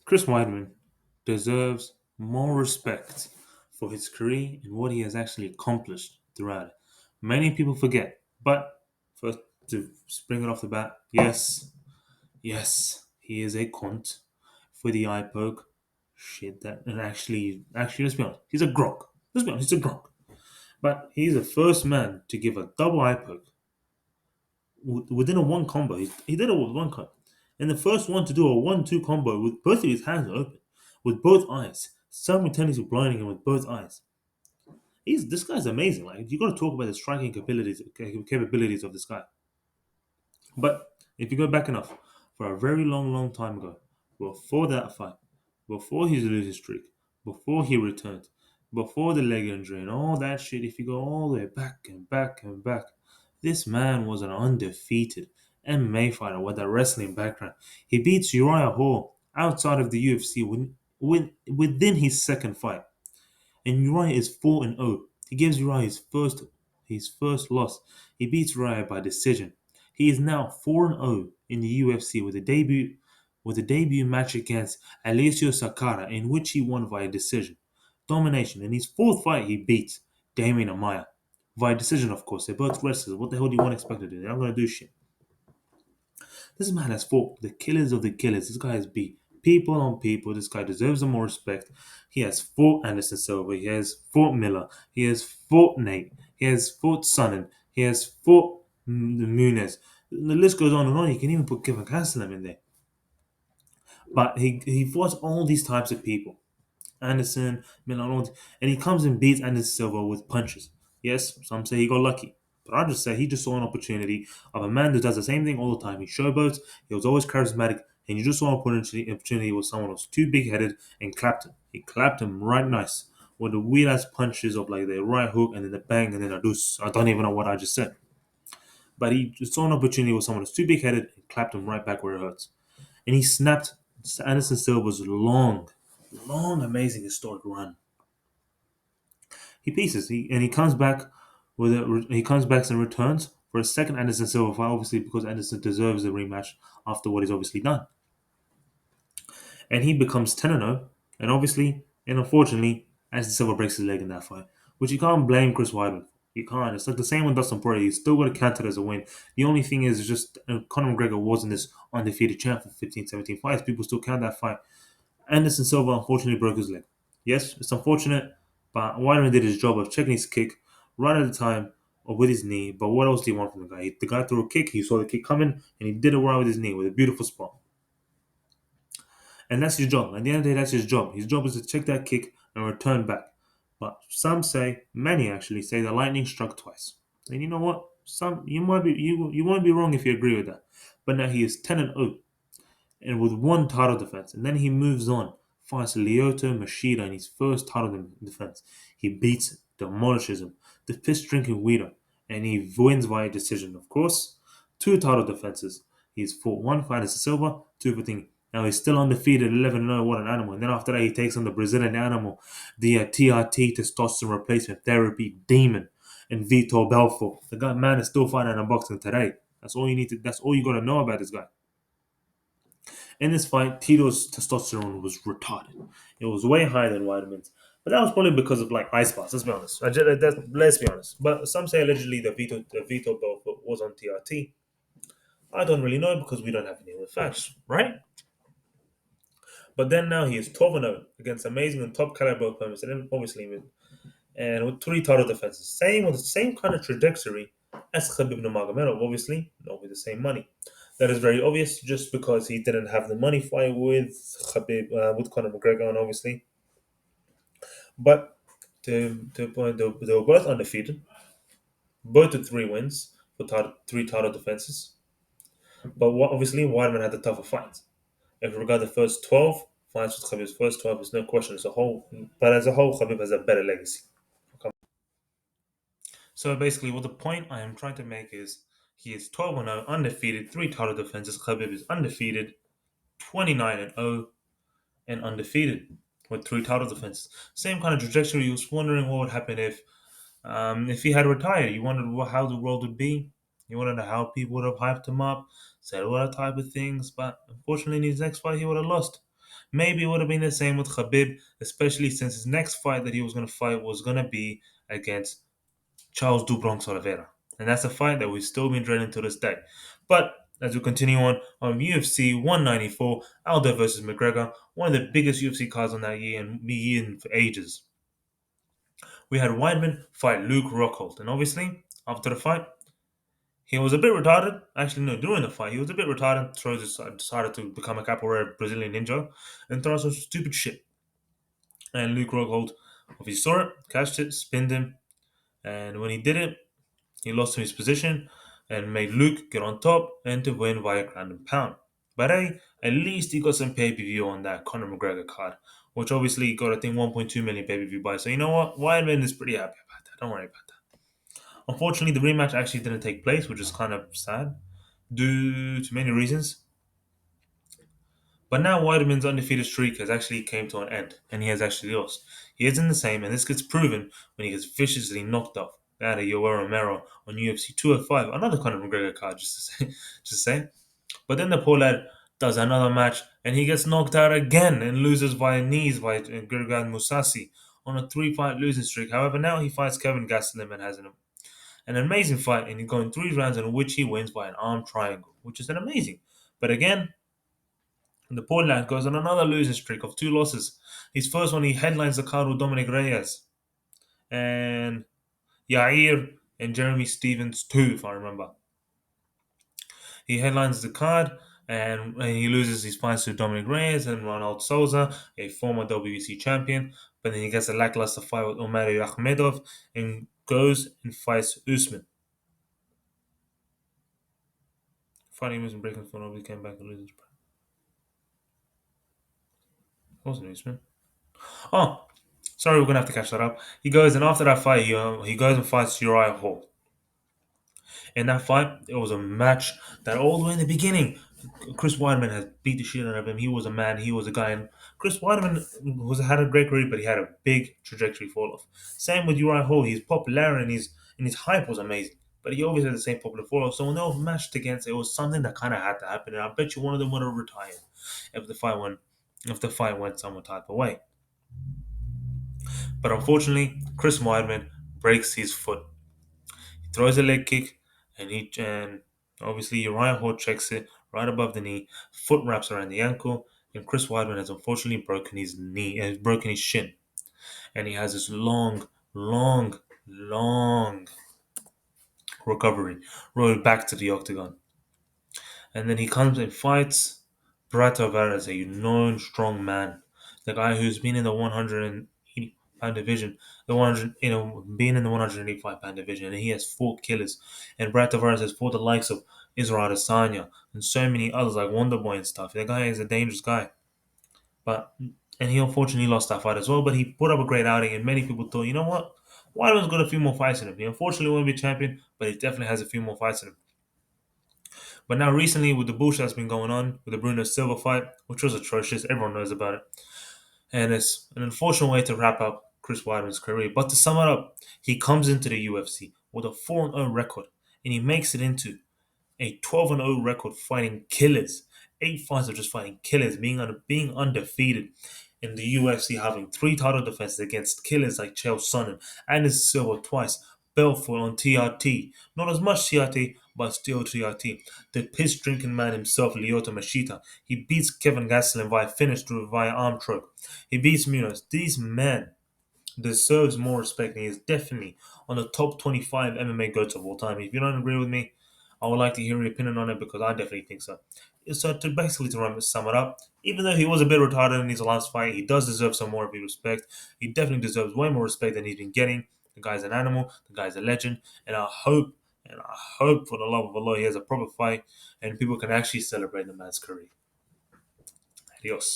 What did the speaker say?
Chris Weidman deserves more respect for his career and what he has actually accomplished throughout it. Many people forget, but first to spring it off the bat, yes, yes, he is a cunt for the eye poke. Shit, that and actually, let's be honest, he's a grok. Let's be honest, he's a grok. But he's the first man to give a double eye poke within a one combo. He did it with one cut. And the first one to do a 1-2 combo with both of his hands open, with both eyes, simultaneously blinding him with both eyes. This guy's amazing. Like you got to talk about the striking capabilities of this guy. But if you go back enough, for a very long time ago, before that fight, before his losing streak, before he returned, before the leg injury and all that shit, if you go all the way back and back and back, this man was an undefeated MMA fighter with a wrestling background. He beats Uriah Hall outside of the UFC within his second fight and Uriah is 4-0. He gives Uriah his first loss. He beats Uriah by decision. He is now 4-0 in the UFC with a debut match against Alessio Sakara in which he won via decision. Domination. In his fourth fight he beats Damian Amaya. Via decision, of course. They're both wrestlers. What the hell do you want expect to do? They're not gonna do shit. This man has fought the killers of the killers. This guy has beat people on people. This guy deserves some more respect. He has fought Anderson Silva. He has fought Miller. He has fought Nate. He has fought Sonnen. He has fought Muniz. The list goes on and on. You can even put Kevin Gastelum in there. But he fought all these types of people. Anderson, Milan, and he comes and beats Anderson Silva with punches. Yes, some say he got lucky. But I just say he just saw an opportunity of a man who does the same thing all the time. He showboats, he was always charismatic, and you just saw an opportunity with someone who was too big headed and clapped him. He clapped him right nice with the weird ass punches of like the right hook and then the bang and then a deuce. I don't even know what I just said. But he just saw an opportunity with someone who's too big headed and clapped him right back where it hurts. And he snapped Anderson Silva's long, amazing historic run. He pieces. He comes back he comes back and returns for a second Anderson Silva fight, obviously because Anderson deserves a rematch after what he's obviously done. And he becomes 10-0, and obviously and unfortunately, Anderson Silva breaks his leg in that fight, which you can't blame Chris Weidman. You can't. It's like the same with Dustin Poirier. You still got to count it as a win. The only thing is just Conor McGregor wasn't this undefeated champ for 15, 17 fights. People still count that fight. Anderson Silva unfortunately broke his leg. Yes, it's unfortunate, but Weidman did his job of checking his kick right at the time or with his knee. But what else do you want from the guy? The guy threw a kick, he saw the kick coming, and he did it right with his knee with a beautiful spot. And that's his job. At the end of the day, that's his job. His job is to check that kick and return back. But some say, many actually say, the lightning struck twice. And you know what? Some you won't be wrong if you agree with that. But now he is 10-0 and with one title defense. And then he moves on, fights Lyoto Machida in his first title defense. He beats him, demolishes him, the piss drinking Guido, and he wins via decision, of course. Two title defenses. He's fought one fight as Silva, two for thing. Now he's still undefeated, 11-0. What an animal. And then after that, he takes on the Brazilian animal, the TRT testosterone replacement therapy demon, and Vitor Belfort. The guy, man, is still fighting in boxing today. That's all you got to know about this guy. In this fight, Tito's testosterone was retarded. It was way higher than Weidman's. But that was probably because of like ice baths. Let's be honest. Let's be honest. But some say allegedly the Vito Belfort was on TRT. I don't really know because we don't have any of the facts, right? But then now he is 12-0 against amazing and top caliber opponents, and then obviously with three title defenses, same with the same kind of trajectory as Khabib Nurmagomedov, obviously, not with the same money. That is very obvious, just because he didn't have the money fight with Khabib, with Conor McGregor, and obviously. But to point, they were both undefeated, both with three wins for three title defenses. But obviously, Weidman had the tougher fight. If you regard the first 12 fights with Khabib's first 12, there's no question as a whole. But as a whole, Khabib has a better legacy. So basically, what the point I am trying to make is he is 12-0, undefeated, three title defenses. Khabib is undefeated, 29-0, and undefeated with three title defenses. Same kind of trajectory. You was wondering what would happen if he had retired. You wondered how the world would be. You wondered how people would have hyped him up, said what type of things. But unfortunately, in his next fight, he would have lost. Maybe it would have been the same with Khabib, especially since his next fight that he was going to fight was going to be against Charles do Bronx Oliveira. And that's a fight that we've still been dreading to this day. But as we continue on UFC 194, Aldo versus McGregor, one of the biggest UFC cards on that year and me in for ages. We had Weidman fight Luke Rockhold, and obviously, after the fight, he was a bit retarded. Actually, no, during the fight, he was a bit retarded. So he decided to become a capoeira Brazilian ninja and throw some stupid shit. And Luke Rockhold, if he saw it, catched it, spinned him, and when he did it, he lost his position and made Luke get on top and to win via ground and pound. But hey, at least he got some pay per view on that Conor McGregor card, which obviously got I think 1.2 million pay per view buys. So you know what, Weidman is pretty happy about that. Don't worry about that. Unfortunately, the rematch actually didn't take place, which is kind of sad due to many reasons. But now Weidman's undefeated streak has actually came to an end, and he has actually lost. He isn't the same, and this gets proven when he gets viciously knocked off out of Yoel Romero on UFC 205, another Conor McGregor card, just to say, just say. But then the poor lad does another match, and he gets knocked out again and loses via knees by Gurgan Musasi on a three-fight losing streak. However, now he fights Kevin Gastelum and has an amazing fight, and he's going 3 rounds in which he wins by an arm triangle, which is an amazing. But again, the poor lad goes on another losing streak of 2 losses. His first one, he headlines the card with Dominic Reyes and Yair and Jeremy Stevens too, if I remember. He headlines the card and he loses his fights to Dominic Reyes and Ronald Souza, a former WEC champion. But then he gets a lackluster fight with Omar Akhmedov and goes and fights Usman. Fighting Usman breaking for nobody came back and loses. Wasn't Usman? Oh, sorry, we're gonna have to catch that up. He goes and after that fight, he goes and fights Uriah Hall. In that fight, it was a match that all the way in the beginning, Chris Weidman has beat the shit out of him. He was a man. He was a guy. And Chris Weidman had a great career, but he had a big trajectory fall off. Same with Uriah Hall. His popularity and his hype was amazing, but he always had the same popular fall off. So when they were matched against, it was something that kind of had to happen. And I bet you one of them would have retired if the fight went some type of way. But unfortunately, Chris Weidman breaks his foot. He throws a leg kick, and obviously Uriah Hall checks it right above the knee. Foot wraps around the ankle, and Chris Weidman has unfortunately broken his knee and broken his shin, and he has this long recovery road back to the octagon. And then he comes and fights Brad Tavares, a known strong man, the guy who's been in the 180-pound division, the 100, being in the 185-pound division, and he has fought killers. And Brad Tavares has fought the likes of Israel Adesanya and so many others like Wonderboy and stuff. The guy is a dangerous guy, but and he unfortunately lost that fight as well. But he put up a great outing, and many people thought, you know what, Wilder's got a few more fights in him. He unfortunately won't be champion, but he definitely has a few more fights in him. But now recently, with the bullshit that's been going on with the Bruno Silva fight, which was atrocious, everyone knows about it, and it's an unfortunate way to wrap up Chris Weidman's career. But to sum it up, he comes into the UFC with a 4-0 record, and he makes it into a 12-0 record fighting killers. 8 fights of just fighting killers, being undefeated in the UFC, having 3 title defenses against killers like Chael Sonnen, Anderson Silva twice, Belfort on TRT. Not as much TRT, but still TRT. The piss drinking man himself, Lyoto Machida. He beats Kevin Gastelum via finish through via arm choke. He beats Munoz. These men deserves more respect, and he is definitely on the top 25 MMA goats of all time. If you don't agree with me, I would like to hear your opinion on it because I definitely think so. So to sum it up, even though he was a bit retarded in his last fight, he does deserve some more of his respect. He definitely deserves way more respect than he's been getting. The guy's an animal. The guy's a legend, and I hope for the love of Allah he has a proper fight and people can actually celebrate the man's career. Adios.